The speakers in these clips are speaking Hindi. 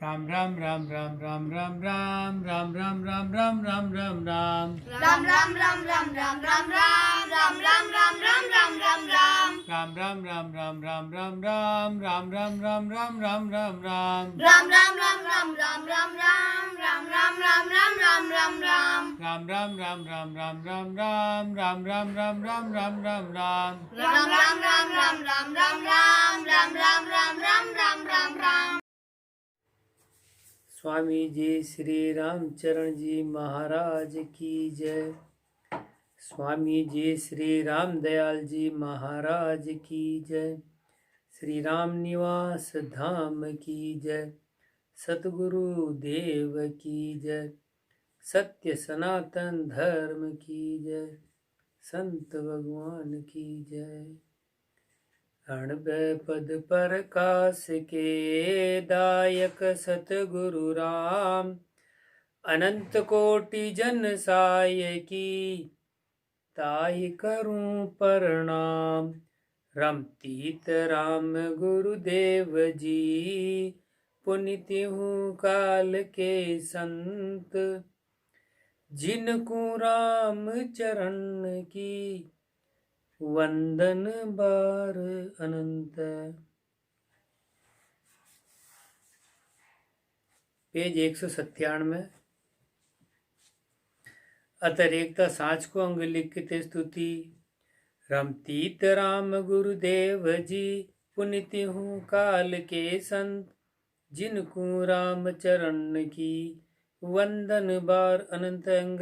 Ram Ram Ram Ram Ram Ram Ram Ram Ram Ram Ram Ram Ram Ram Ram ram ram ram ram ram ram ram ram ram ram ram ram ram Ram Ram Ram Ram Ram Ram Ram Ram Ram Ram Ram Ram Ram Ram ram ram ram ram ram ram ram ram ram ram ram ram ram ram Ram Ram Ram Ram Ram Ram Ram Ram Ram Ram Ram Ram Ram Ram ram ram ram ram ram ram ram ram ram ram ram ram ram ram Swami ji Shri Ramcharan जी महाराज की जय। स्वामी जी श्री राम दयाल जी महाराज की जय। श्री राम निवास धाम की जय। सतगुरु देव की जय। सत्य सनातन धर्म की जय। संत भगवान की जय। अणबे पद प्रकाश के दायक सतगुरु राम, अनंत कोटि जन साय की ताहि करूं प्रणाम। रमतीत राम गुरुदेव जी, पुनित हूँ काल के संत। जिनको राम चरण की वंदन बार अनंत। पेज 197। अतरेकता सांच को अंग लिखित स्तुति। रमतीत राम गुरुदेव जी, पुनित हूँ काल के संत। जिनको राम चरण की वंदन बार अनंत अंग।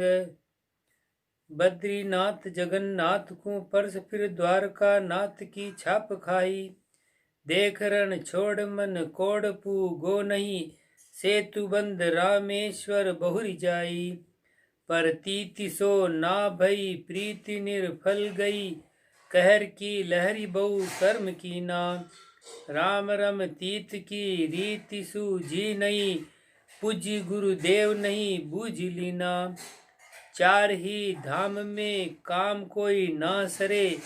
बद्रीनाथ जगन्नाथ को परस फिर द्वारका नाथ की छाप खाई। देख रण छोड़ मन कोड़ पू गो नहीं, सेतु बंद रामेश्वर बहुरी जाई। पर तीति सो ना भई प्रीति निर्फल गई, कहर की लहरी बहु कर्म की ना। राम रम तीत की रीति सूझी नहीं, पूजी गुरुदेव नहीं बूझ लीना। चार ही धाम में काम कोई ना सरे,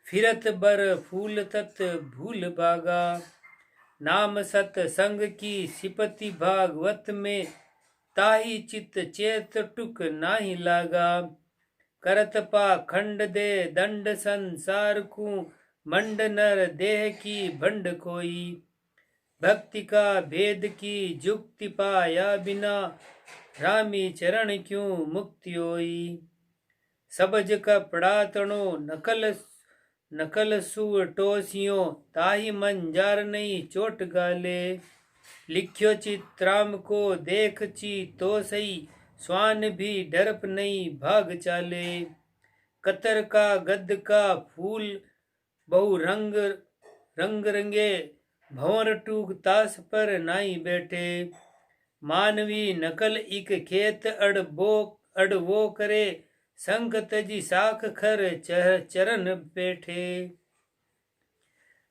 फिरत बर फूल तत् भूल बागा। नाम सत संग की सिपति भागवत में, ताही चित चेत टुक नाही लागा। करत पाखंड दे दंड संसार को, मंड नर देह की भंड कोई। भक्ति का भेद की जुक्ति पाया बिना, रामी चरण क्यों मुक्ति होई। सबज कपड़ा तणो नकल सुअ टोसियो, ताही मंजार नहीं चोट गाले। लिख्यो चित्राम को देख ची तो सही, स्वान भी डरप नहीं भाग चाले। कतर का गद का फूल बहु रंग रंगे, भंवर टूक तास पर नाई बैठे। मानवी नकल इक खेत अड़ वो करे, संग तजी साख खर चरण बैठे।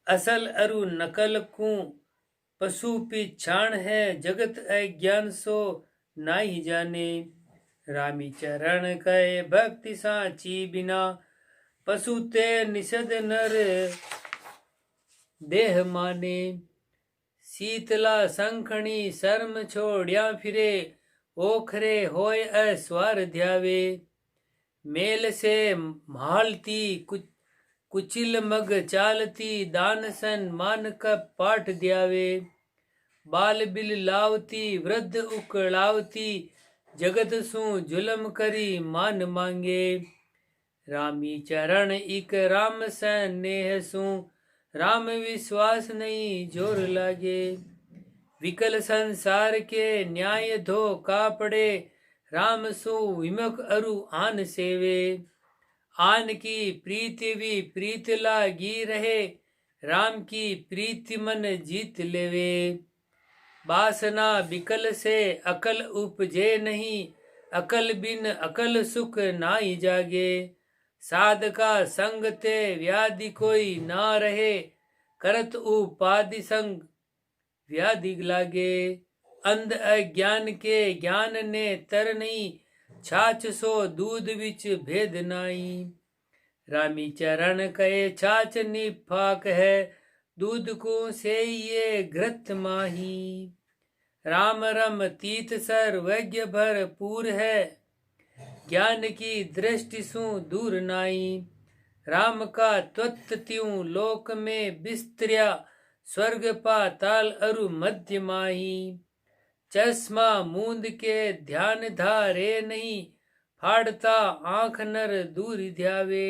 असल अरु नकल को पशु पिछाण है, जगत अज्ञान सो नाही जाने। रामी चरण कहे भक्ति साची बिना, पशु ते निषद नर देह माने। शीतला संखणी शर्म छोड़िया फिरे, ओखरे होय अस्वार ध्यावे। मेल से मालती कुचिल मग चालती, दान सन मान का पाठ द्यावे। बाल बिल लावती वृद्ध उकलावती, जगत सु जुलम करी मान मांगे। रामी चरण इक राम स्नेह सु, राम विश्वास नहीं जोर लागे। विकल संसार के न्याय धो का पड़े, राम सु विमुख अरु आन सेवे। आन की प्रीति भी प्रीत लागी रहे, राम की प्रीति मन जीत लेवे। बासना विकल से अकल उपजे नहीं, अकल बिन अकल सुख नाई जागे। साधका संग ते व्याधि कोई ना रहे, करत उपाधि संग व्याधि लागे। अंध अज्ञान के ज्ञान ने तर नहीं, छाछ सो दूध विच भेद नाई। रामी चरण कहे छाछ निफाक है, दूध को से ये घृत माही। राम रम तीत सर्वज्ञ भरपूर है, ज्ञान की दृष्टि सु दूर नाई। राम का त्वत्त त्यों लोक में बिस्तरिया, स्वर्ग पाताल अरु मध्य माही। चश्मा मूंद के ध्यान धारे नहीं, फाड़ता आंख नर दूर ध्यावे।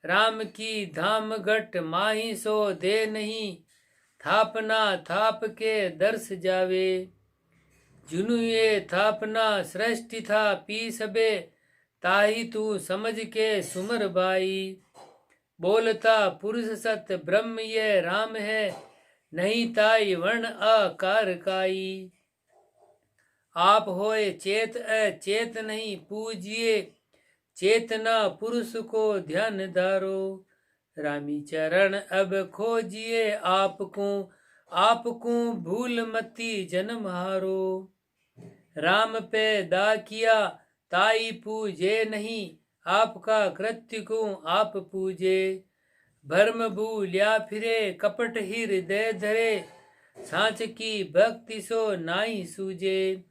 राम की धाम घट माही सो दे नहीं, थापना थाप के दर्श जावे। जुनु ये थापना सृष्टि था पी सबे, ताही तू समझ के सुमर बाई। बोलता पुरुष सत ब्रह्म ये राम है, नहीं ताई वर्ण आकार काई। आप होए चेत अचेत नहीं पूजिए, चेतना पुरुष को ध्यान धारो। रामी चरण अब खोजिए आपको भूल मती जन्म हारो। राम पे दा किया ताई पूजे नहीं, आपका कृत्य को आप पूजे। भर्म भूलिया फिरे कपट हृदय धरे, सांच की भक्ति सो नाई सूझे।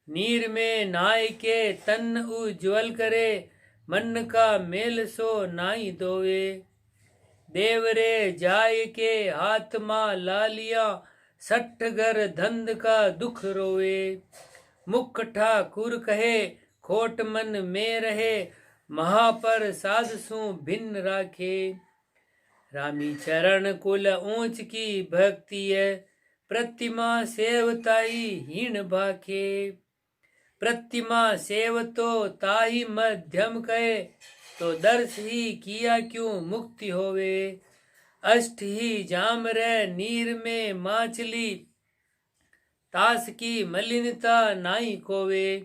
नीर में नाय के तन उज्ज्वल करे, मन का मेल सो नाई दोवे। देवरे जाय के हाथ माँ ला लिया, सठ घर धंध का दुख रोवे। मुख ठाकुर कहे खोट मन में रहे, महापर साध सु भिन्न राखे। रामी चरण कुल ऊंच की भक्ति है, प्रतिमा सेवताई हीन भाखे। प्रतिमा सेव तो ताही मध्यम कहे, तो दर्श ही किया क्यों मुक्ति होवे। अष्ट ही जाम रह नीर में माचली, तास की मलिनता नाई कोवे।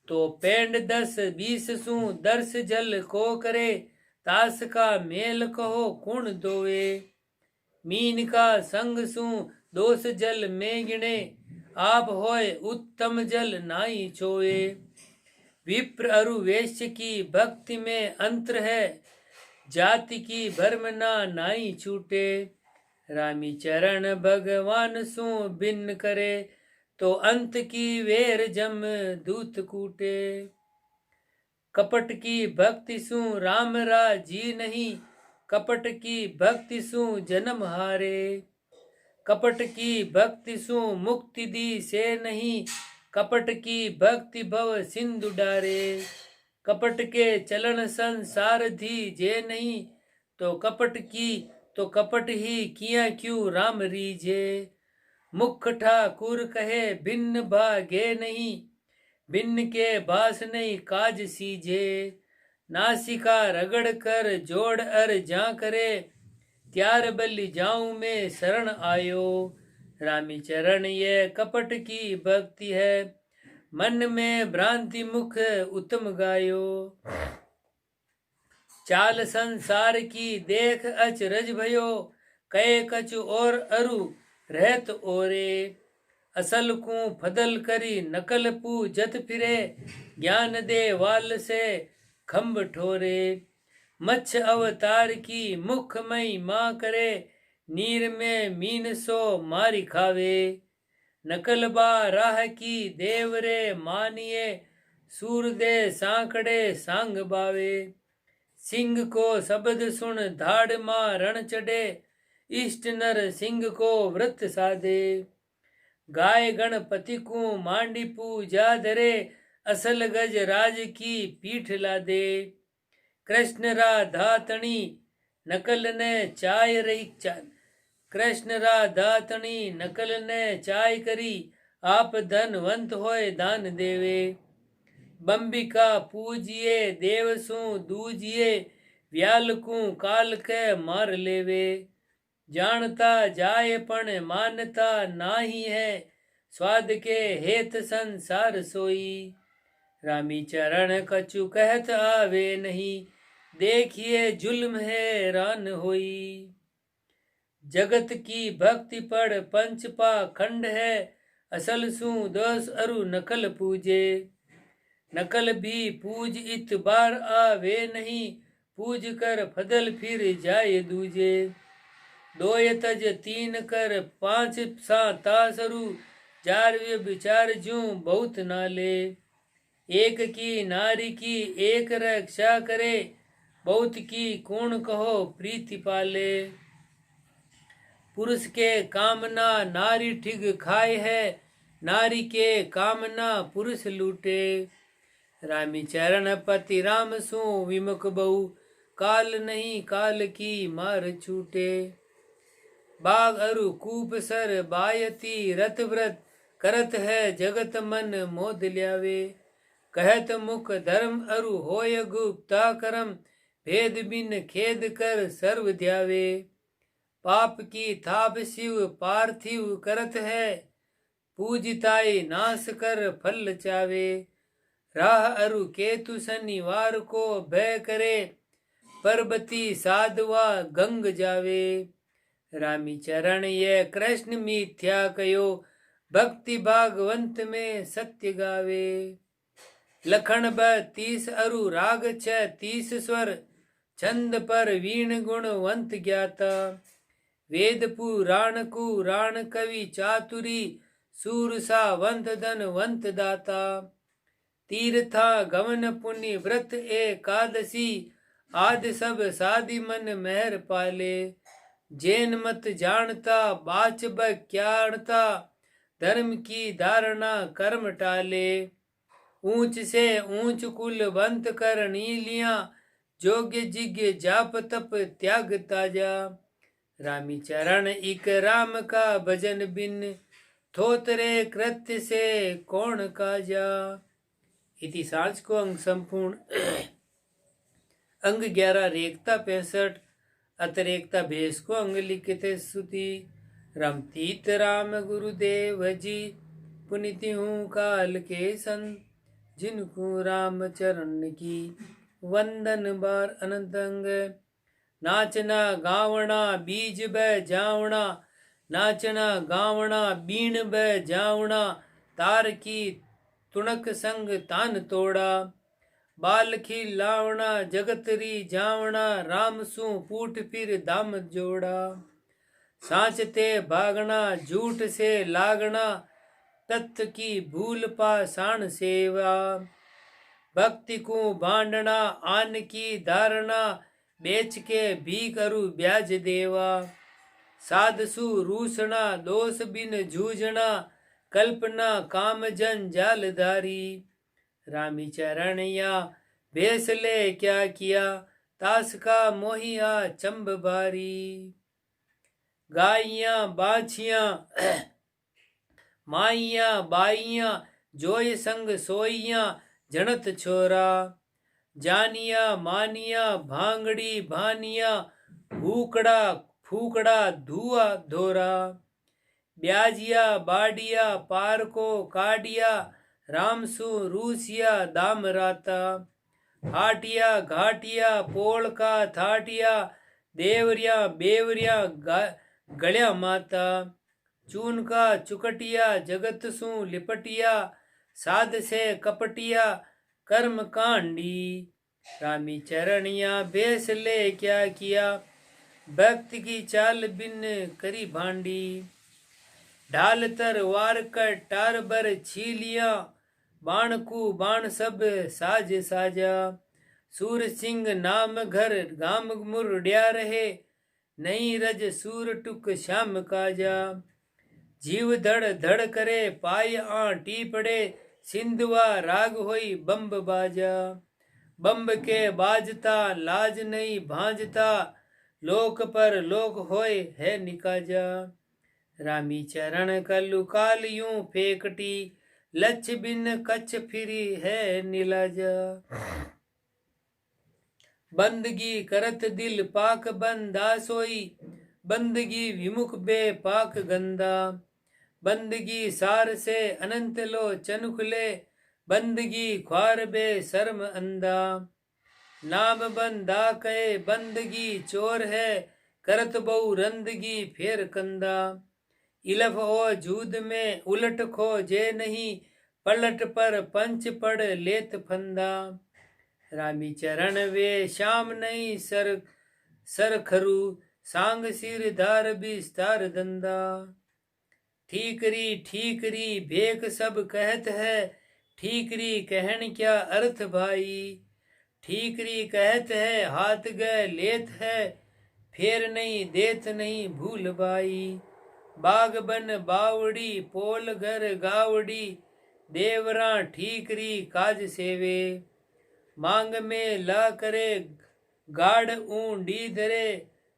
तो पेंड 10-20 सु दर्श जल को करे, तास का मेल कहो कुण दोवे। मीन का संग सु दोष जल में गिणे, आप होय उत्तम जल नाई छोए। विप्र अरु वेश्य की भक्ति में अंतर है, जाति की भर्म ना नाई छूटे। रामी चरण भगवान सु भिन्न करे, तो अंत की वेर जम दूत कूटे। कपट की भक्ति सु राम राजी नहीं, कपट की भक्ति सु जन्म हारे। कपट की भक्ति सु मुक्ति दी से नहीं, कपट की भक्ति भव सिंधु डारे। कपट के चलन संसार धी जे नहीं, तो कपट ही किया क्यों राम रीझे। मुख ठाकुर कहे भिन्न भागे नहीं, भिन्न के भास नहीं काज सीझे। नासिका रगड़ कर जोड़ अर जा करे, त्यार बलि जाऊं में शरण आयो। रामी चरण ये कपट की भक्ति है, मन में भ्रांति मुख उत्तम गायो। चाल संसार की देख अचरज भयो, कहे कछु और अरु रहत ओरे। असल को फदल करी नकल पूजत फिरे, ज्ञान दे वाल से खम्भ ठोरे। मच्छ अवतार की मुख मई माँ करे, नीर में मीन सो मारी खावे। नकल बा राह की देवरे मानिए, सूर दे सांकड़े सांग बावे। सिंह को शब्द सुन धाड़ माँ रण चढ़े, इष्ट नर सिंह को व्रत साधे। गाय गणपति को मांडी पूजा धरे, असल गज राज की पीठ लादे। कृष्ण राधा तणी नकल ने चाय रही कृष्ण राधा तणी नकल ने चाय करी, आप धनवंत होए दान देवे। बंबिका पूजिए देव सु दूजिए, व्याल को काल के मार लेवे। जानता जाए पण मानता नाही है, स्वाद के हेत संसार सोई। रामी चरण कछु कहत आवे नहीं, देखिए जुल्म हैरान होई। जगत की भक्ति पढ़ पंच पाखंड है, असल सु दोष अरु नकल पूजे। नकल भी पूज इत बार आवे नहीं, पूज कर फदल फिर जाए दूजे। 2 तज 3 कर 5 सा तासरु, जार वे विचार जूं बहुत नाले। एक की नारी की एक रक्षा करे, बहुत की कौन कहो प्रीति पाले। पुरुष के कामना नारी ठिग खाए है, नारी के कामना पुरुष लूटे। रामी चरण पति राम सु विमुख बहु, काल नहीं काल की मार छूटे। बाघ अरु कूप सर बायती, रत व्रत करत है जगत मन मोद ल्यावे। कहत मुख धर्म अरु होय गुप्ता करम, भेद बिन खेद कर सर्व ध्यावे। पाप की थाप शिव पार्थिव करत है, पूजिताई नाश कर फल चावे। राह अरु केतु शनिवार को भय करे, पर्वती साधवा गंग जावे। रामी चरण ये कृष्ण मिथ्या कयो, भक्ति भागवंत में सत्य गावे। लखन 32 अरु राग 36 स्वर, छंद पर वीण गुणवंत ज्ञाता। वेद पुराण कवि चातुरी, सूरसा वंत धनवंत दाता। तीर्था गमन पुण्य व्रत एकादशी, आदि सब साधि मन मेहर पाले। जैन मत जानता बाच बक्याणता, धर्म की धारणा कर्म टाले। ऊंच से ऊंच कुलवंत करनी लिया, जोग्य जिज्ञ जाप तप त्याग ताजा। रामी चरण इक राम का भजन बिन, थोतरे कृत्य से कौन काजा। इति सांच को अंग संपूर्ण अंग 11 रेखता 65 अतरेकता भेष को अंग लिखित स्तुति। रमतीत राम गुरुदेव जी, पुनिति हूँ काल के संत, जिनको राम चरण की वंदन बार अनंत अंग। नाचना गावना बीज ब जावना, नाचना गावना बीण ब जावना। तार की तुणक संग तान तोड़ा, बाल खिलावना जगतरी जावना। राम सु पूट फिर दाम जोड़ा, साँचते भागना झूठ से लागना। तत्व की भूल पाषाण सेवा, भक्ति को बांटना आन की धारणा। बेच के भी करू ब्याज देवा, साधसु रूसना दोष बिन जूझना। कल्पना काम जंजाल धारी, रामी चरण या भेस ले क्या किया। तास का मोहिया चंब भारी, गाइयां बाछियां माइयां बाइयां। जोय संग सोइयां जनत छोरा, जानिया मानिया भांगड़ी भानिया। भूकड़ा फूकड़ा धुआ धोरा, ब्याजिया बाडिया पार को काडिया। रामसु रूसिया दाम राता, हाटिया घाटिया पोल का थाटिया। देवरिया बेवरिया गल्या माता, चून का चुकटिया जगत सु लिपटिया। साध से कपटिया कर्म कांडी, रामी चरणिया भेस ले क्या किया। भक्ति की चाल बिन करी भांडी, ढाल तरवार कटार बर छीलिया। बाण को बाण सब साज साजा, सूर सिंह नाम घर गाम मुरड्या रहे। नई रज सूर टुक श्याम काजा, जीव धड़ धड़ करे पाय आटी पड़े। सिंधुआ राग होई बम्ब बाजा, बम्ब के बाजता लाज नहीं भांजता। लोक पर लोक होए है निकाजा, रामी चरण कलु काल यूं फेकटी। लक्ष बिन कच्छ फिरी है नीलाजा, बंदगी करत दिल पाक बंदा सोई। बंदगी विमुख बे पाक गंदा, बंदगी सार से अनंत लो चन खुले। बंदगी ख्वार बे शर्म अंधा, नाम बंदा कहे बंदगी चोर है। करत बहु रंदगी फेर कंदा, इलफ हो जूद में उलट खो जे नहीं। पलट पर पंच पड़ लेत फंदा, रामी चरण वे श्याम नहीं सर खरू। सांग सिर धार विस्तार दंदा, ठीकरी भेक सब कहत है, ठीकरी कहन क्या अर्थ भाई। ठीकरी कहत है हाथ गए लेत है, फेर नहीं देत नहीं भूल बाई। बाग बन बावड़ी पोल घर गावड़ी, देवरा ठीकरी काज सेवे। मांग में ला करे गाढ़ ऊंडी धरे,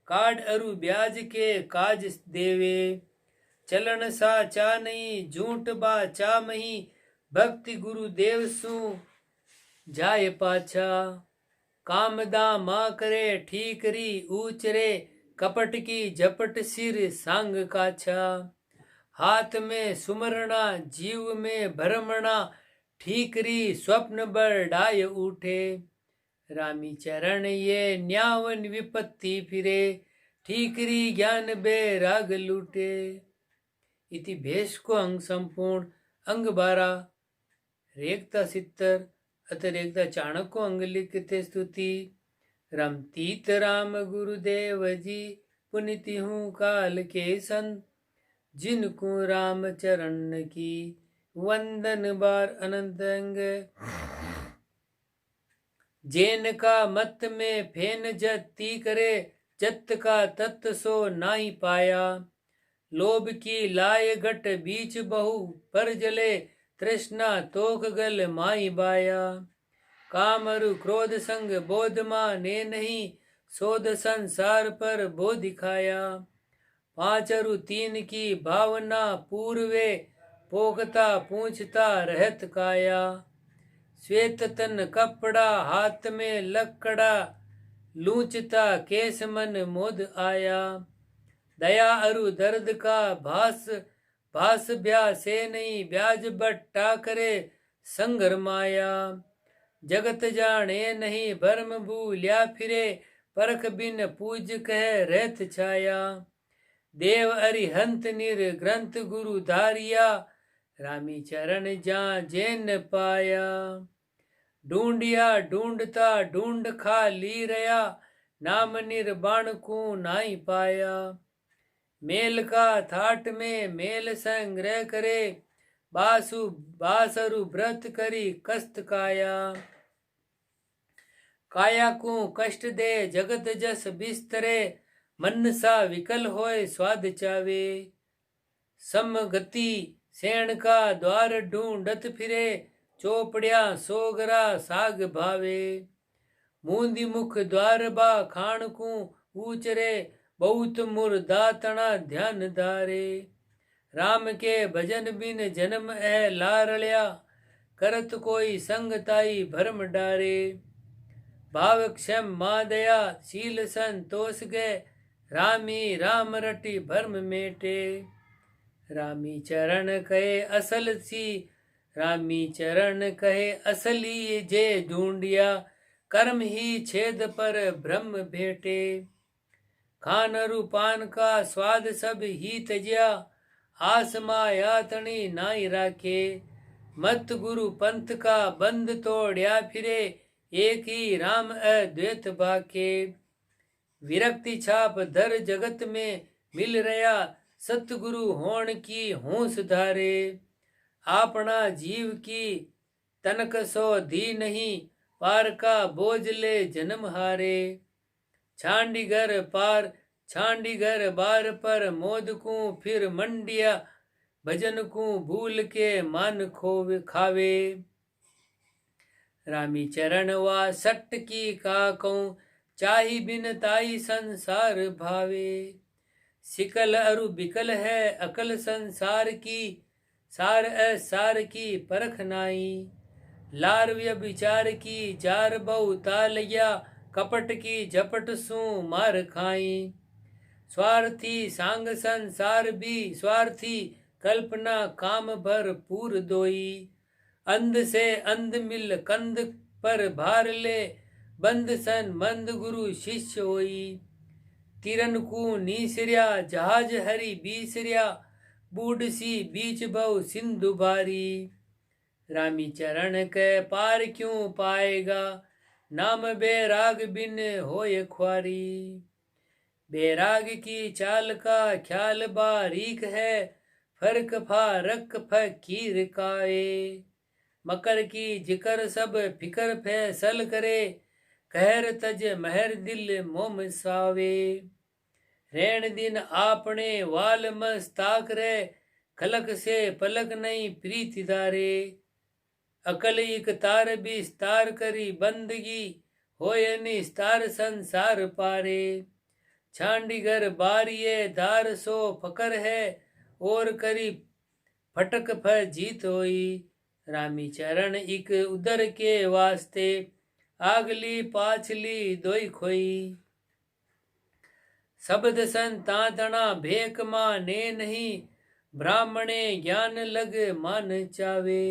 काट अरु ब्याज के काज देवे। चलन सा चा नहीं झूठ बा चा मही, भक्ति गुरु देव सु जाय पाछा। कामदा माँ करे ठीकरी ऊचरे, कपट की झपट सिर सांग काछा। हाथ में सुमरना जीव में भरमणा, ठीकरी स्वप्न बरडाय उठे। रामी चरण ये न्यावन विपत्ति फिरे, ठीकरी ज्ञान बैराग लूटे। इति भेष को अंग संपूर्ण अंग 12 रेखता 70 अत रेखता चाणक्य अंग लिखते स्तुति। राम तीत राम गुरुदेव जी, पुनिति हूँ काल के संत, जिनको राम चरण की वंदन बार अनंत अंग। जैन का मत में फेन जति करे, जत का तत्व सो नाई पाया। लोभ की लाय घट बीच बहु पर जले, तृष्णा तोक गल माई बाया। काम अरु क्रोध संग बोध माने नहीं, सोध संसार पर बो दिखाया। 5 अरु 3 की भावना पूर्वे, पोखता पूछता रहत काया। श्वेत तन कपड़ा हाथ में लकड़ा, लूचता केस मन मोद आया। दया अरु दर्द का भास ब्या से नहीं, ब्याज बट्टा करे संगर माया। जगत जाने नहीं भरम भूल्या फिरे, परख बिन पूज कह रहत छाया। देव अरिहंत निर्ग्रंथ गुरु धारिया, रामी चरण जा जैन पाया। ढूंढिया ढूंढता ढूंढ खा ली रया, नाम निर्वाण को नाई पाया। मेल का थाट में मेल संग्रह करे, बासरु व्रत करी कस्त काया। काया को कष्ट दे जगत जस बिस्तरे, मन सा विकल होए स्वाद चावे। समगति सेण का द्वार ढूंढत फिरे, चोपड़िया सोगरा साग भावे। मूंदी मुख द्वार बा खान को ऊचरे, बहुत मुर्दा तना ध्यान धारे। राम के भजन बिन जन्म है लारलिया, करत कोई संगताई भरम डारे। भाव क्षम माँ दया शील संतोष गए, रामी राम रटी भरम मेटे। रामी चरण कहे असल सी, रामी चरण कहे असली जे ढूंढिया, कर्म ही छेद पर ब्रह्म भेटे। खान रूपान का स्वाद सब ही तजिया, आस माया तणी नाई राखे। मत गुरु पंथ का बंद तोड़या फिरे, एक ही राम अद्वैत बाके। विरक्ति छाप धर जगत में मिल रया, सतगुरु होण की होंस धारे। आपना जीव की तनक सो धी नहीं, पार का बोझ ले जन्म हारे। छांडीगर बार पर मोद को फिर मंडिया, भजन को भूल के मान खोवे खावे। रामी चरण वा सट की काकौ, चाही बिन ताई संसार भावे। सिकल अरु बिकल है अकल संसार की, सार असार की परख नाई। लार व्यभिचार की जार बहुता लिया, कपट की झपट सु मार खाई। स्वार्थी सांग संसार भी स्वार्थी, कल्पना काम भर पूर दोई। अंध से अंध मिल कंध पर भार ले, बंद सन मंद गुरु शिष्य होई। तिरन को नीसरिया जहाज हरि बीसरिया, बूढ़ सी बीच बहु सिंधु भारी। रामी चरण के पार क्यों पाएगा, नाम बैराग बिन होए ख्वारी। बैराग की चाल का ख्याल बारीक है, फर्क फारक फकीर काए। मकर की जिकर सब फिकर फैसल करे, कहर तज महर दिल मोम सावे। रैण दिन आपने वाल मस्ताक रे, खलक से पलक नहीं प्रीति दारे। अकल इक तार विस्तार करी बंदगी, होय निस्तार संसार पारे। छांडीगर बारिये धार सो फकर है, और करी फटक फ जीत होई। रामी चरण इक उदर के वास्ते, आगली पाछली दोई खोई। शब्द संतातना भेक माने नहीं, ब्राह्मणे ज्ञान लग मान चावे।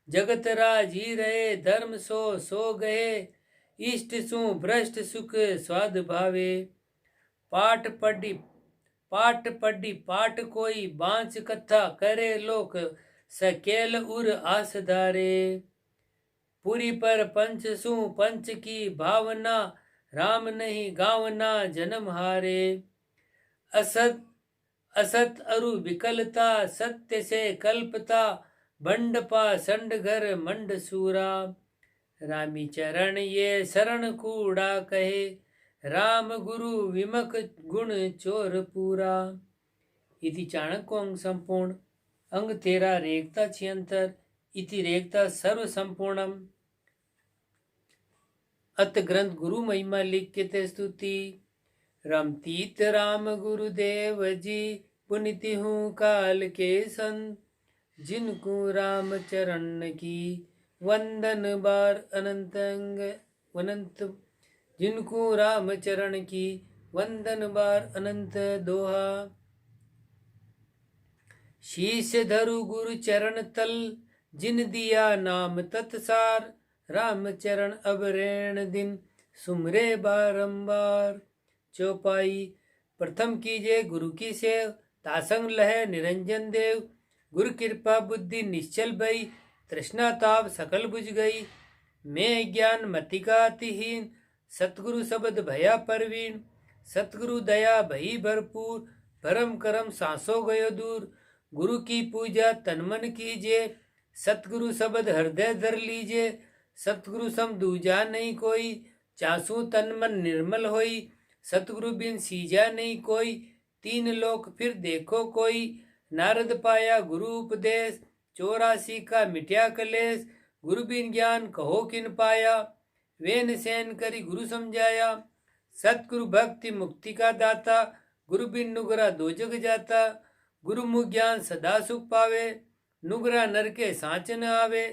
जगत राजी रहे धर्म सो गए, इष्ट सु भ्रष्ट सुख स्वाद भावे। पाठ पढ़ी पाठ कोई बांच कथा, करे लोक सकेल उर आस धारे। पुरी पर पंच सु पंच की भावना, राम नहीं गावना जन्म हारे। असत अरु विकलता, सत्य से कल्पता, बंड पा संड घर मंड सूरा। रामी चरण ये शरण कूड़ा कहे, राम गुरु विमक गुण चोर पूरा। इति चाणक्य अंग संपूर्ण अंग 13 रेखता छियंतर इति रेखता सर्व संपूर्णम। अत ग्रंथ गुरु महिमा लिख के स्तुति। रमतीत राम गुरुदेव जी, पुनिति हूँ काल के संत। जिनको राम चरण की वंदन बार अनंत, जिनको राम चरण की वंदन बार अनंत दोहा। शीश धरु गुरु चरण तल, जिन दिया नाम तत्सार। राम चरण अब रैण दिन, सुमरे बारंबार। चौपाई। प्रथम कीजिए गुरु की सेव, तासंग लह निरंजन देव। गुरु कृपा बुद्धि निश्चल भई, तृष्णा ताप सकल बुझ गई। मैं ज्ञान मतिका अतिहीन, सतगुरु शब्द भया परवीन। सतगुरु दया भई भरपूर, भरम करम सांसो गयो दूर। गुरु की पूजा तन मन कीजिए, सतगुरु शब्द हृदय धर लीजिए। सतगुरु सम दूजा नहीं कोई, चासू तन मन निर्मल होई। सतगुरु बिन सीजा नहीं कोई, तीन लोक फिर देखो कोई। नारद पाया गुरु उपदेश, 84 का मिट्या कलेश। गुरु बिन ज्ञान कहो किन पाया, वेन सैन करी गुरु समझाया। सतगुरु भक्ति मुक्ति का दाता, गुरु बिन नुगरा दो जग जाता। गुरु मुख ज्ञान सदा सुख पावे, नुगरा नर के सांच न आवे।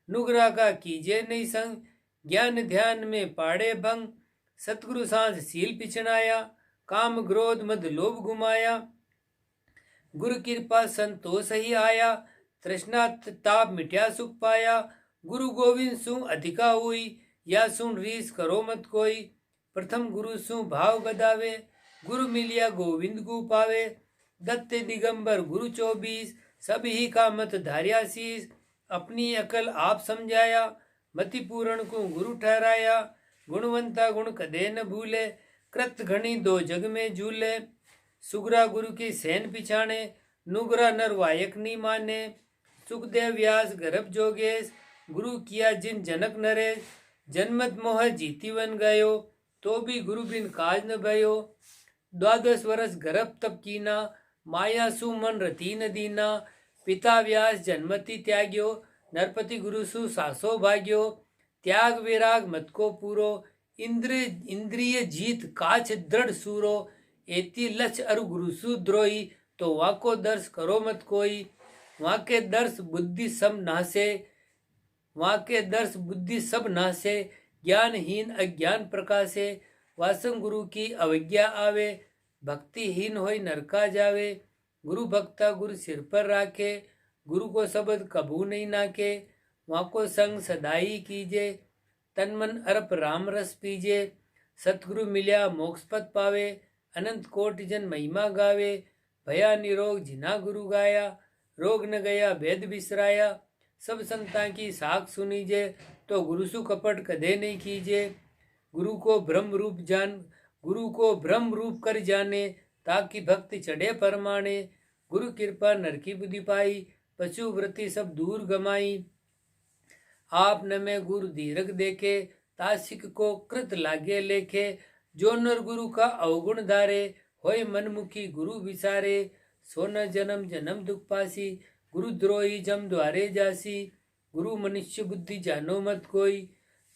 नुगरा का कीजे नहीं संग, ज्ञान ध्यान में पाड़े भंग। सतगुरु सांझ सील पिछनाया, काम क्रोध मद लोभ घुमाया। गुरु कृपा संतोष ही आया, तृष्णा ताप मिट्या सुख पाया। गुरु गोविंद सु अधिका हुई, या सुन रीस करो मत कोई। प्रथम गुरु सु भाव बदावे, गुरु मिलिया गोविंद गु पावे। दत्ते दिगंबर गुरु 24, सब ही का मत धार्या शीस। अपनी अकल आप समझाया, मति पूर्ण को गुरु ठहराया। गुणवंता गुण कदे न भूले, कृत घनी दो जग में झूले। सुगरा गुरु की सेन पिछाने, नुगरा नर वायक नहीं माने। सुखदेव व्यास गर्भ जोगेश, गुरु किया जिन जनक नरेश। जन्मत मोह जीती वन गयो, तो भी गुरु बिन काज न भयो। 12 वर्ष गर्भ तप कीना, माया सु मन रति न दीना। पिता व्यास जन्मति त्याग्यो, नरपति गुरु सु सासो भाग्यो। त्याग विराग मत को पूरो, इंद्रिय जीत काछ दृढ़ सूरो। एति लक्ष अरु गुरु सु द्रोही, तो वाको दर्श करो मत कोई। वाके दर्श बुद्धि सब नासे, वाके दर्श बुद्धि सब नासे। ज्ञानहीन अज्ञान प्रकाशे, वासम गुरु की अवज्ञा आवे। भक्तिहीन होई नरका जावे, गुरु भक्ता गुरु सिर पर राखे। गुरु को शब्द कभू नहीं नाके, वहाँ को संग सदाई कीजे। तन मन अर्प राम रस पीजे, सतगुरु मिल्या मोक्ष पद पावे। अनंत कोटि जन महिमा गावे, भया निरोग जिना गुरु गाया। रोग न गया वेद बिसराया, सब संता की साख सुनीजे। तो गुरु सु कपट कदे नहीं कीजे। गुरु को ब्रह्म रूप कर जाने, ताकि भक्ति चढ़े परमाने। गुरु कृपा नर की बुद्धि पाई, पशु व्रति सब दूर गमाई। आप न में गुरु दीर्घ देखे, तासिक को कृत लागे लेखे। जो नर गुरु का अवगुण धारे, होय मनमुखी गुरु विसारे। सो न जन्म जन्म दुख पासी, गुरु द्रोही जम द्वारे जासी। गुरु मनुष्य बुद्धि जानो मत कोई,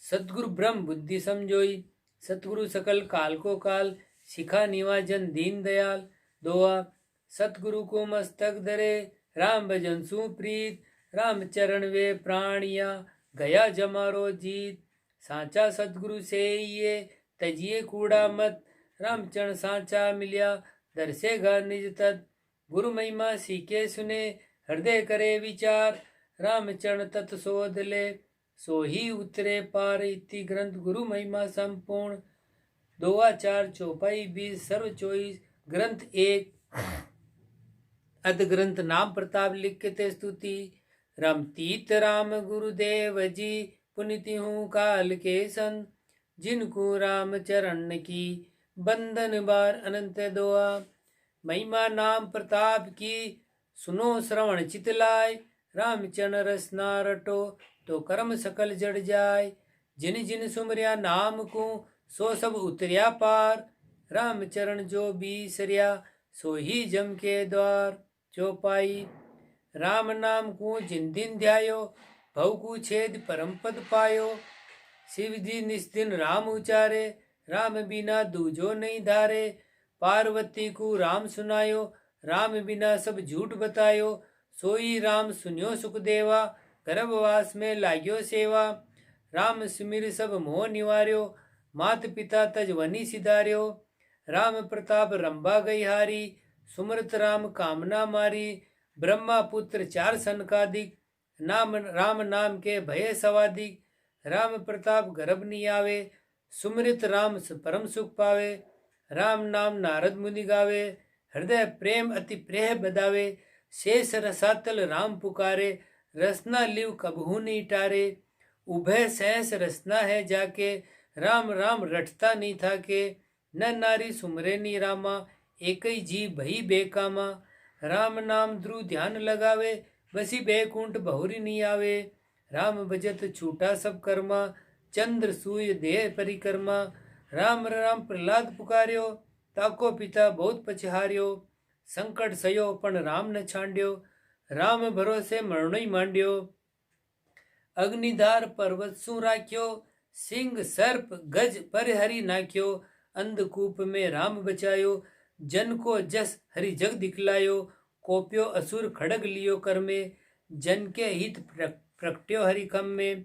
सतगुरु ब्रह्म बुद्धि समझोई। सतगुरु सकल काल को काल, सिखा निवाजन दीन दयाल। दोआ सतगुरु को मस्तक धरे, राम भजन सुप्रीत। राम चरण वे प्राणिया, गया जमारो जीत। साचा सतगुरु से ये, तजिए कूड़ा मत। रामचरण साचा मिलिया, दरसेगा निज तत्। गुरु महिमा सीखे सुने, हृदय करे विचार। रामचरण तत् सोध ले, सो ही उतरे पार। इति ग्रंथ गुरु महिमा संपूर्ण। 2 चौपाई 20 सर्व 24 ग्रंथ 1। अध ग्रंथ नाम प्रताप लिखते स्तुति। रमतीत राम गुरुदेव जी, पुनिति हूँ काल के सन। जिनको राम चरण की, बंधन बार अनंत दोआ। महिमा नाम प्रताप की, सुनो श्रवण चित लाय। रामचरण रसना रटो, तो कर्म सकल जड़ जाय। जिन जिन सुमरिया नाम को, सो सब उतरिया पार। रामचरण जो बीसरिया, सो ही जम के द्वार। चौपाई राम नाम को जिन दिन ध्यायो, भव को छेद परम पद पायो। शिव जी निस्दिन राम उचारे, राम बिना दूजो नहीं धारे। पार्वती को राम सुनायो, राम बिना सब झूठ बतायो। सोई राम सुनियो सुख देवा, गर्भवास में लाग्यो सेवा। राम सुमिर सब मोह निवार्यो, मात पिता तज वनी सिधार्यो। राम प्रताप रंबा गई हारी, सुमरत राम कामना मारी। ब्रह्मा पुत्र 4 सनकादिक, राम नाम के भय सवादिक। राम प्रताप गर्भ नहीं आवे, सुमृत राम परम सुख पावे। राम नाम नारद मुनि गावे, हृदय प्रेम अति प्रेह बदावे। शेष रसातल राम पुकारे, रसना लिव कबहू नहीं टारे। उभय सहस रसना है जाके, राम राम रटता नहीं था के। न नारी सुमरे नी रामा, एक ही जी भई बेकामा। राम नाम ध्रुव ध्यान लगावे, बसी बैकुंठ बहुरी नहीं आवे। राम भजत छूटा सब कर्मा, चंद्र सूर्य देह परिक्रमा। राम राम प्रहलाद पुकार्यो, ताको पिता बहुत पछहार्यो। संकट सयो पण राम न छांड्यो, राम भरोसे मरणो ही मांड्यो। अग्निधार पर्वत सु राख्यो, सिंह सर्प गज पर हरि नाख्यो। अंधकूप में राम बचायो, जन को जस हरि जग दिखलायो। कोप्यो असुर खड़ग लियो कर में, जन के हित प्रकट्यो हरि खम में।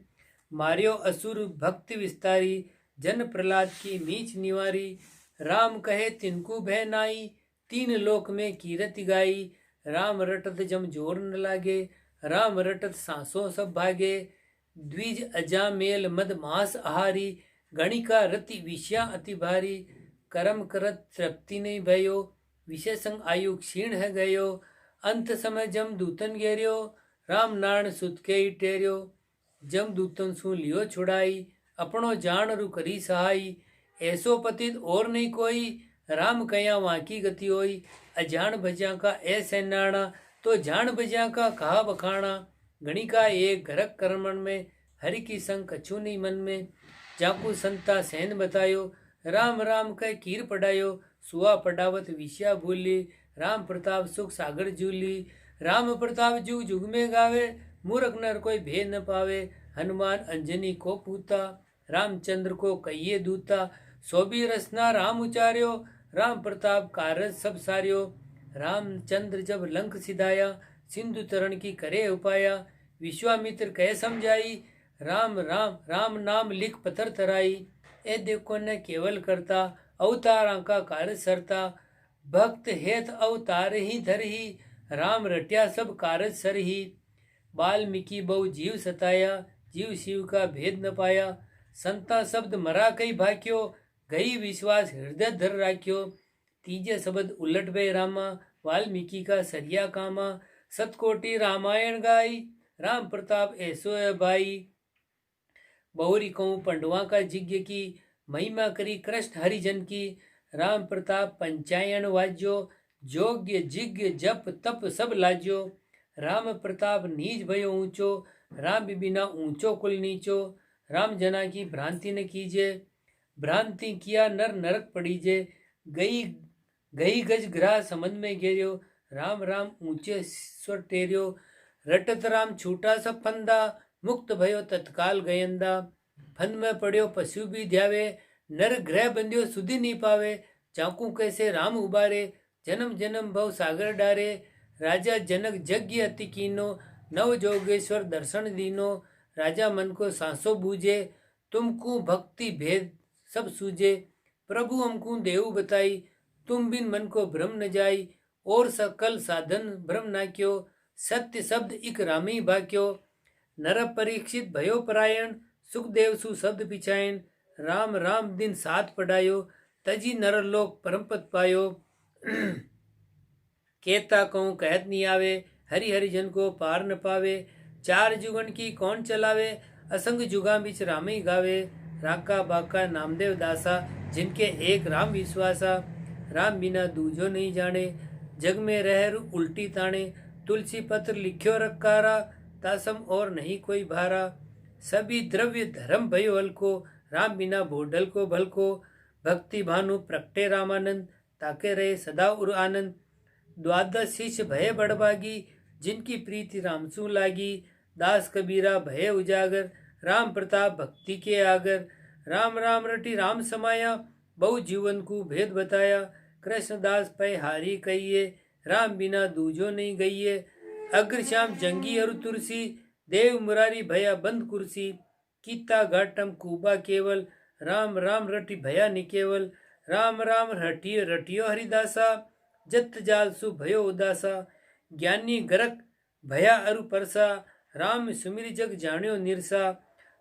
मार्यो असुर भक्ति विस्तारी, जन प्रहलाद की नीच निवारी। राम कहे तिनको भय नाई, 3 लोक में कीरति गाई। राम रटत जम जोर न लागे, राम रटत सांसों सब भागे। द्विज अजा मेल मद मास आहारी, गणिका रति विषया अति भारी। कर्म करत तृप्ति नहीं भयो, विषय संग आयु क्षीण है गयो। अंत समय जम दूतन घेर्यो, राम नारायण सुत के ही टेर्यो। जम दूतन सु लियो छुड़ाई, अपनो जान रु करी सहाई। ऐसो पतित और नहीं कोई, राम कया वहाँ की गति होई। अजान भजा का ऐसे नाणा, तो जान भजा का कहा बखाना। गणिका एक घरक कर्मण में, हरि की संग कछु नहीं मन में। जाकू संता सहन बतायो, राम राम कह कीर पढ़ायो। सुआ पढ़ावत विषया भूली, राम प्रताप सुख सागर झूली। राम प्रताप जुग जुग में गावे, मूर्ख नर कोई भेद न पावे। हनुमान अंजनी को पूता, रामचंद्र को कहिए दूता। सो भी रसना राम उचार्यो, राम प्रताप कारज सब सार्यो। रामचंद्र जब लंक सिधाया, सिंधु तरण की करे उपाया। विश्वामित्र कह समझाई, राम राम राम नाम लिख पत्थर तराई। ए देखो न केवल करता, अवतारा का कार्य सरता। भक्त हेत अवतार ही धर ही, राम रट्या सब कारज सर ही। वाल्मीकि बहु जीव सताया, जीव शिव का भेद न पाया। संता शब्द मरा कई भाक्यो, गई विश्वास हृदय धर राख्यो। तीजे शब्द उलट भय रामा, वाल्मीकि का सरिया कामा। सतकोटि रामायण गाई, राम प्रताप ऐसो है भाई। बहुरी कहूँ पंडवा का जिज्ञ की, महिमा करी कृष्ण हरिजन की। राम प्रताप पंचायन वाज्यो, जोग्य जिज्ञ जप तप सब लाज्यो। राम प्रताप नीच भयो ऊंचो, राम बिना ऊंचो कुल नीचो। राम जना की भ्रांति न कीजे, भ्रांति किया नर नरक पड़ीजे। गई गई गज ग्राह समझ में घेरियो, राम राम ऊंचे स्वर टेरियो। रटत राम छूटा सब फंदा, मुक्त भयो तत्काल गयंदा। फंद में पड़ियो पशु भी ध्यावे, नर ग्रह बंदियो सुधि नहीं पावे। चाकू कैसे राम उबारे, जन्म जन्म भव सागर डारे। राजा जनक यज्ञ अति कीनो, नव जोगेश्वर दर्शन दीनो। राजा मन को सांसो बूझे, तुमको भक्ति भेद सब सूझे। प्रभु हमको देव बताई, तुम बिन मन को भ्रम न जाई। और सकल साधन भ्रम ना क्यो, सत्य शब्द इक रामी भाक्यो। नर परीक्षित भयो परायण, सुखदेव सु शब्द पिछायन। राम राम दिन साथ पढ़ायो, तजी नर लोक परम पद पायो। केता कहूँ कहत नहीं आवे, हरि हरि जन को पार न पावे। चार जुगन की कौन चलावे, असंग जुगा बिच राम ही गावे। राका बाका नामदेव दासा, जिनके एक राम विश्वासा। राम बिना दूजो नहीं जाने, जग में रह उल्टी ताने। तुलसी पत्र लिख्यो रकारा, तासम और नहीं कोई भारा। सभी द्रव्य धर्म भयो हल्को, राम बिना भोडल को भलको। भक्ति भानु प्रगटे रामानंद, ताके रहे सदा उर आनंद। द्वादश शिष्य भय बड़भागी, जिनकी प्रीति रामसु लागी। दास कबीरा भय उजागर, राम प्रताप भक्ति के आगर। राम राम रटी राम समाया, बहु जीवन को भेद बताया। कृष्णदास पै हारी कहिए, राम बिना दूजो नहीं गईये। अग्र श्याम जंगी अरु तुलसी, देव मुरारी भया बंद कुर्सी। कीता घाटम कूबा केवल, राम राम रटी भया निकेवल। राम राम रटियो रटियो हरिदासा, जत जाल सु भयो उदासा। ज्ञानी गरक भया अरु परसा, राम सुमिर जग जाण्यो निरसा।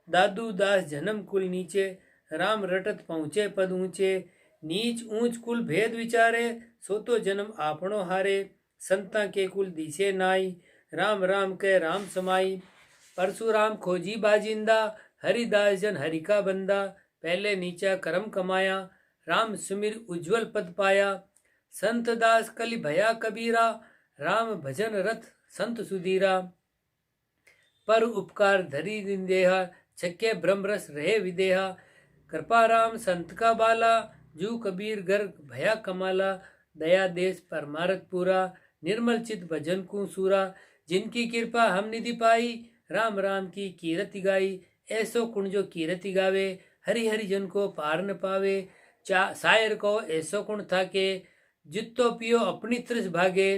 दादू दास जन्म कुल नीचे, राम रटत पहुँचे पद ऊंचे। नीच ऊंच कुल भेद विचारे, सो तो जन्म आपणो हारे। संता के कुल दिसे नाई, राम राम के राम समाई। परशुराम खोजी बाजिंदा, हरिदास जन हरि का बंदा। पहले नीचा कर्म कमाया, राम सुमिर उज्जवल पद पाया। संत दास कलि भया कबीरा, राम भजन रथ संत सुधीरा। पर उपकार धरी दिन देहा, छक्के ब्रह्म रस रहे विदेहा। कृपा राम संत का बाला, जू कबीर घर भया कमाला। दया देश परमारथ पूरा, निर्मल चित भजन को सूरा। जिनकी कृपा हम निधि पाई, राम राम की कीरति गाई। ऐसो कुण जो कीरति गावे, हरि हरि जन को पार न पावे। शायर को ऐसो कुण था के, जितो पियो अपनी तृष भागे।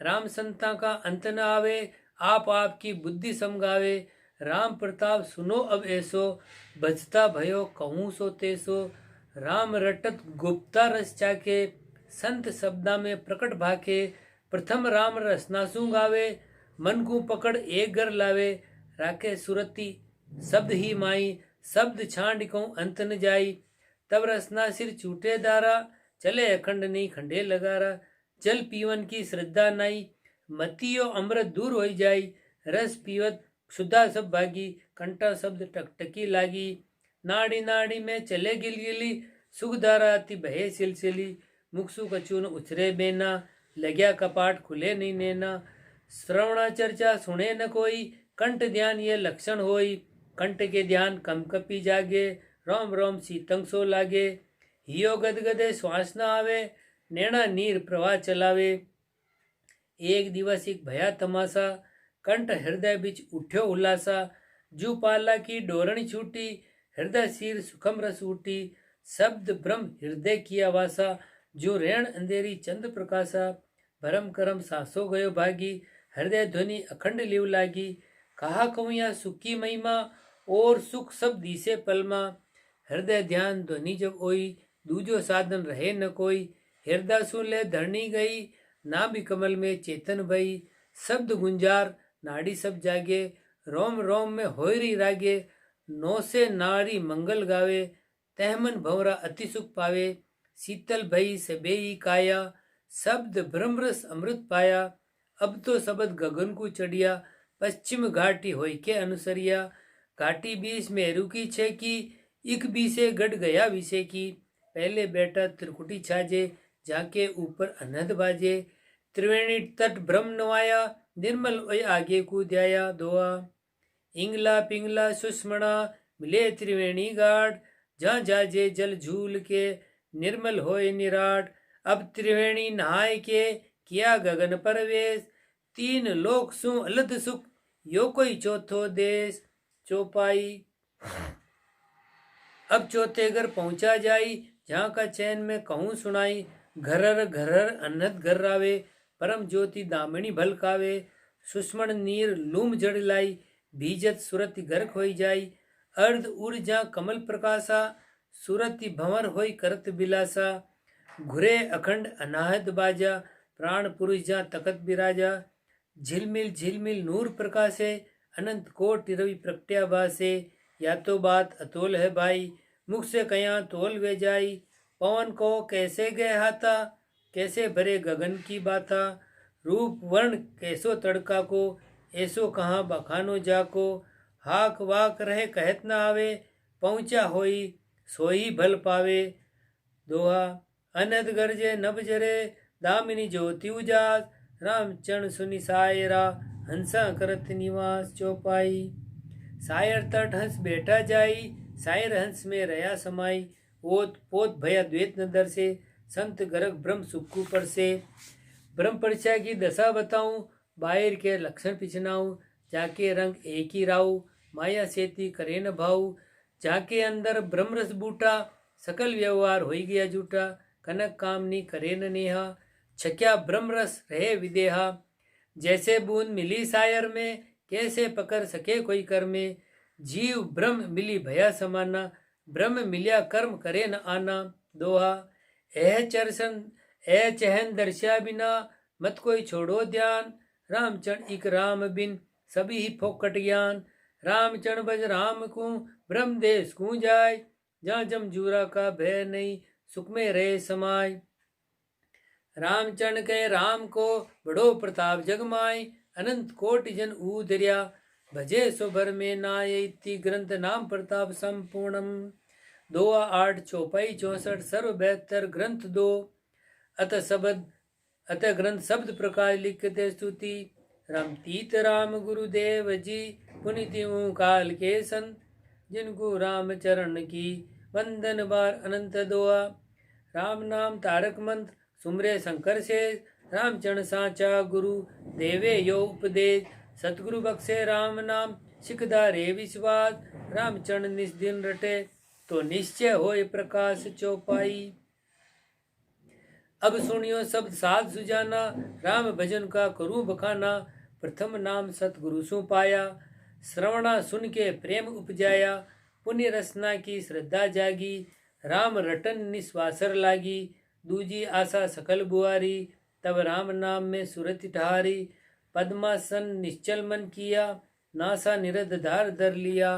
राम संता का अंत न आवे, आप आपकी बुद्धि समगावे। राम प्रताप सुनो अब ऐसो, बजता भयो कहूँ सो तेसो। राम रटत गुप्ता रस चाके, संत शब्दा में प्रकट भाके। प्रथम राम रसनासु गावे, मन को पकड़ एक घर लावे। राखे सुरती शब्द ही माई, शब्द छांड को अंत न जाई। तब रसना सिर छूटे दारा, चले अखंड नहीं खंडे लगारा। जल पीवन की श्रद्धा नाई, मतियो अमृत दूर हो जाई। रस पीवत शुद्धा सब भागी, कंठा शब्द टकटकी लागी। नाड़ी नाड़ी में चले गिलगिली, सुखधारा अति भय सिलसिली। मुखसु कचून उछरे बेना, लग्या कपाट खुले नहीं नेना। श्रवणा चर्चा सुने न कोई, कंठ ध्यान ये लक्षण होई। कंठ के ध्यान कम कपी जागे, रोम रोम शीतंग सो लागे। हियो गदगदे श्वास न आवे, नैना नीर प्रवाह चलावे। एक दिवस एक भया तमाशा, कंठ हृदय बिच उठ्यो उल्लासा। जू पाला की डोरणी छूटी, हृदय सिर सुखम रस उठी। शब्द ब्रह्म हृदय किया वासा, जो रेण अंधेरी चंद प्रकाशा। भरम करम सासो गयो भागी, हृदय ध्वनि अखंड लिव लागी। कहा कहूँ या सुखी महिमा, और सुख सब दिसे पलमा। हृदय ध्यान ध्वनि जब ओई, दूजो साधन रहे न कोई। हृदय सुन ले धरणी गई, नाभि कमल में चेतन भई। शब्द गुंजार नाड़ी सब जागे, रोम रोम में होयरी रागे। नौ से नारी मंगल गावे, तहमन भंवरा अति सुख पावे। शीतल भई सबेई काया, शब्द ब्रह्मरस अमृत पाया। अब तो शब्द गगन को चढ़िया, पश्चिम घाटी होई के अनुसरिया। घाटी बीस मेरू की छे की, इक बीसे गढ़ गया विषे की। पहले बेटा त्रिकुटी छाजे, जाके ऊपर अनहद बाजे। त्रिवेणी तट ब्रह्म नवाया, निर्मल ओय आगे कूद्याया। दोहा इंगला पिंगला सुषमणा, मिले त्रिवेणी घाट। जहाँ जाजे जल झूल के, निर्मल होए निराट। अब त्रिवेणी नहाय के, किया गगन परवेश। तीन लोक सु अलध सुख, यो कोई चौथो देश। चौपाई अब चौथे घर पहुंचा जाई, जहाँ का चैन में कहूँ सुनाई। घरर घरर अनहद घर रावे, परम ज्योति दामिनी भलकावे। सुषमण नीर लूम जड़ लाई, भीजत सुरति घर खोई जाई। अर्ध ऊर्जा कमल प्रकाशा, सुरति भंवर होई करत बिलासा। घुरे अखंड अनाहद बाजा, प्राण पुरुष जा तकत बिराजा। झिलमिल झिलमिल नूर प्रकाशे, अनंत कोटि रवि प्रगट्या बासे। या तो बात अतोल है भाई, मुख से कया तोल वे जाई। पवन को कैसे गए हाथा, कैसे भरे गगन की बाता। रूप वर्ण कैसो तड़का को, ऐसो कहाँ बखानो जाको। हाक वाक रहे कहत न आवे, पहुँचा होई सोई भल पावे। दोहा अनहद गरजे नभ जरे, दामिनी ज्योति उजास। रामचरण सुनि सायरा, हंसा करत निवास। चौपाई सायर तट हंस बैठा जाई, सायर हंस में रया समाई। ओत पोत भया द्वैत न दर्शे, संत गर्ग ब्रह्म सुक्कू पर से। ब्रह्म परिचय की दशा बताऊं, बाहिर के लक्षण पिछनाऊं। जाके रंग एक ही राऊ, माया सेती करे न भाऊ। जाके अंदर ब्रह्मरस बूटा, सकल व्यवहार होई गया जूटा। कनक कामनी करे न नेहा, छक्या ब्रह्मरस रहे विदेहा। जैसे बूंद मिली सायर में, कैसे पकड़ सके कोई कर में। जीव ब्रह्म मिली भया समाना, ब्रह्म मिलिया कर्म करे न आना। दोहा ए चहन दर्शा बिना, मत कोई छोड़ो ध्यान। रामचरण इक राम बिन, सभी ही फोकट ज्ञान। रामचरण बज राम को, ब्रह्म देश को जाय। जहाँ जमजूरा का भय नहीं, सुख में रहे समाय। रामचरण के राम को, बड़ो प्रताप जगमाय। अनंत कोटि जन ऊधर्या, भजे सो भर में नाय। इति ग्रंथ नाम प्रताप संपूर्णम। दोहा 8 चौपाई 64 सर्व बेहतर ग्रंथ दो। अतः ग्रंथ शब्द प्रकार लिखते स्तुति। रामतीत राम गुरुदेव जी, पुनित काल के संत। जिनको राम चरण की वंदन बार अनंत। दोहा राम नाम तारक मंत्र, सुमरे शंकर से। रामचरण साचा गुरु, देवे यो उपदेश। सतगुरु बख्शे राम नाम, सिखदारे विश्वास। रामचरण निस दिन रटे, तो निश्चय होए प्रकाश। चौपाई अब सुनियो शब्द साध सुजाना, राम भजन का करूं बखाना। प्रथम नाम सतगुरु सु पाया, श्रवणा सुन के प्रेम उपजाया। पुण्य रसना की श्रद्धा जागी, राम रटन निस्वासर लागी। दूजी आशा सकल बुआरी, तब राम नाम में सुरति ठहारी। पद्मासन निश्चल मन किया, नासा निरध धार धर लिया।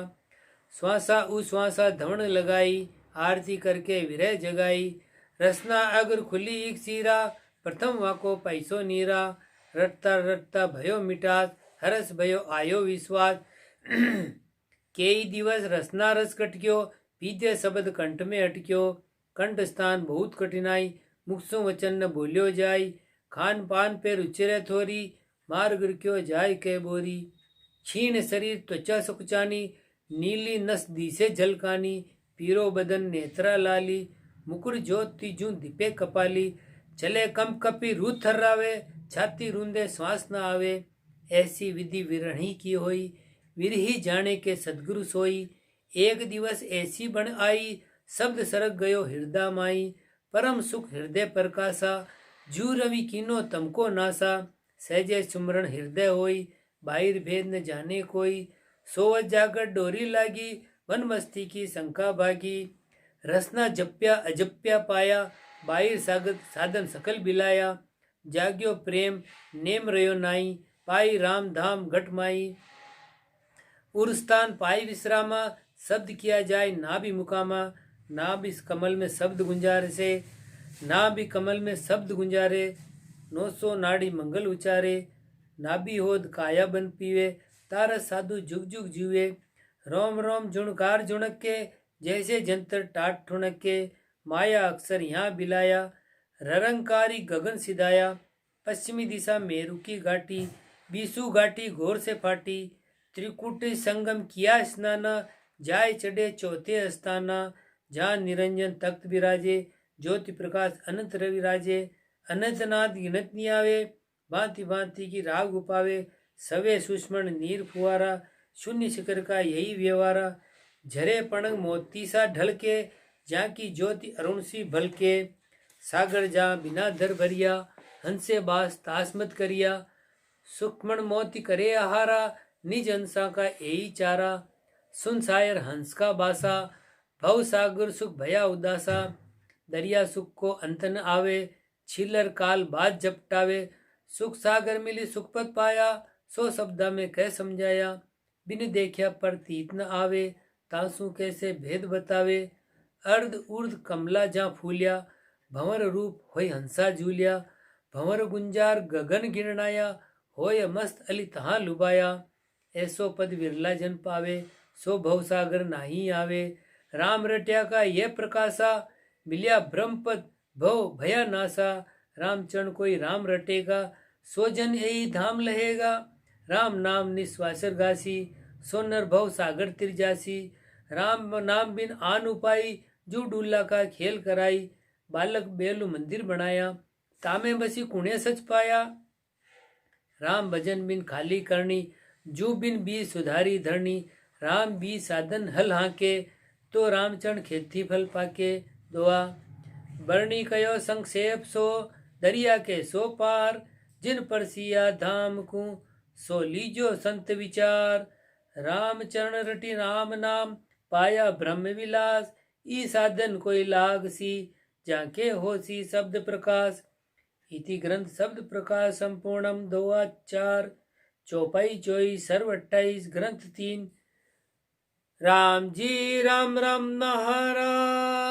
श्वासा उश्वासा धवण लगाई, आरती करके विरह जगाई। रसना अगर खुली एक सीरा, प्रथम वाको पैसो नीरा। रटता रटता भयो मिटास, हरस भयो आयो विश्वास। केई दिवस रसना रस कटक्यो, पीते शब्द कंठ में अटक्यो। कंठ स्थान बहुत कठिनाई, मुख सु वचन न बोलियो जाय। खान पान पे रुचिरे थोरी, मार्ग क्यों जाय के बोरी। क्षीण शरीर त्वचा सुखचानी, नीली नस दिसे झलकानी। पीरो बदन नेत्रा लाली, मुकुर ज्योति जू दीपे कपाली। चले कम कपी रूथ थर्रावे, छाती रूंदे श्वास न आवे। ऐसी विधि विरणी की होई, विरही जाने के सदगुरु सोई। एक दिवस ऐसी बन आई, शब्द सरक गयो हृदय माई। परम सुख हृदय प्रकाशा, जू रवि कीनो तमको नासा। सहजे सुमरण हृदय होई, बाहिर भेद न जाने कोई। सोवत जाकर डोरी लागी, वन मस्ती की शंका भागी। रसना जप्या अजप्या पाया, बाहिर साधन सकल बिलाया। जाग्यो प्रेम नेम रयो नाई, पाई राम धाम घट माई। उर्स्थान पाई विश्रामा, शब्द किया जाए ना भी मुकामा। ना भी कमल में शब्द गुंजारे से, ना भी कमल में शब्द गुंजारे। 900 नाड़ी मंगल उचारे, ना भी होद काया बन पीवे। तारस साधु जुग जुग जीवे, रोम रोम जुणकार जुणक के। जैसे जंतर टाट ठुणक के, माया अक्सर यहाँ बिलाया। ररंकारी गगन सिधाया। पश्चिमी दिशा मेरु की घाटी, बीसू घाटी घोर से फाटी। त्रिकुट संगम किया स्नाना, जाय चढ़े चौथे अस्ताना। जहाँ निरंजन तख्त विराजे, ज्योति प्रकाश अनंत रवि राजे। अनंत नाद गिनत नहीं आवे, भांति भांति की राग उपावे। सवे सुष्मण नीर फुआरा, शून्य शिखर का यही व्यवहारा। झरे पणंग मोती सा ढलके, जहाँ की ज्योति अरुण सी भलके। सागर जहाँ बिना दर भरिया, हंसे बास तास मत करिया। सुखमण मोती करे आहारा, निज हंसा का यही चारा। सुन सायर हंस का बासा, भव सागर सुख भया उदासा। दरिया सुख को अंत न आवे, छिलर काल बात झपटावे। सुख सागर मिली सुखपत पाया, सो शब्दा में कह समझाया। बिन देखिया प्रतीत न आवे, तासु कैसे भेद बतावे। अर्ध ऊर्ध कमला जहाँ फूलिया, भंवर रूप होय हंसा झूलिया। भंवर गुंजार गगन गिरनाया, होय मस्त अली तहाँ लुभाया। ऐसो पद विरला जन पावे, सो भवसागर नाही आवे। राम रट्या का ये प्रकाशा, मिलिया ब्रह्मपद भव भया नासा। रामचरण कोई राम रटेगा, सो जन यही धाम लहेगा। राम नाम निस्वासर गासी, सो नर भव सागर तिर जासी। राम नाम बिन आन उपाई, जू डूला का खेल कराई। बालक बेलु मंदिर बनाया, तामे बसी कुणे सच पाया। राम भजन बिन खाली करनी, जू बिन बी सुधारी धरनी। राम बी साधन हल हाके, तो रामचरण खेती फल पाके। दुआ बरनी कयो संक्षेप सो, दरिया के सो पार। जिन परसिया धाम को, सो लीजो संत विचार। राम चरण रटी राम नाम, पाया ब्रह्म विलास। ई साधन कोई लागसी, जाके होसी शब्द प्रकाश। इति ग्रंथ शब्द प्रकाश संपूर्णम 2:4। चौपाई 24 सर्व 28 ग्रंथ 3। राम जी राम राम महाराज।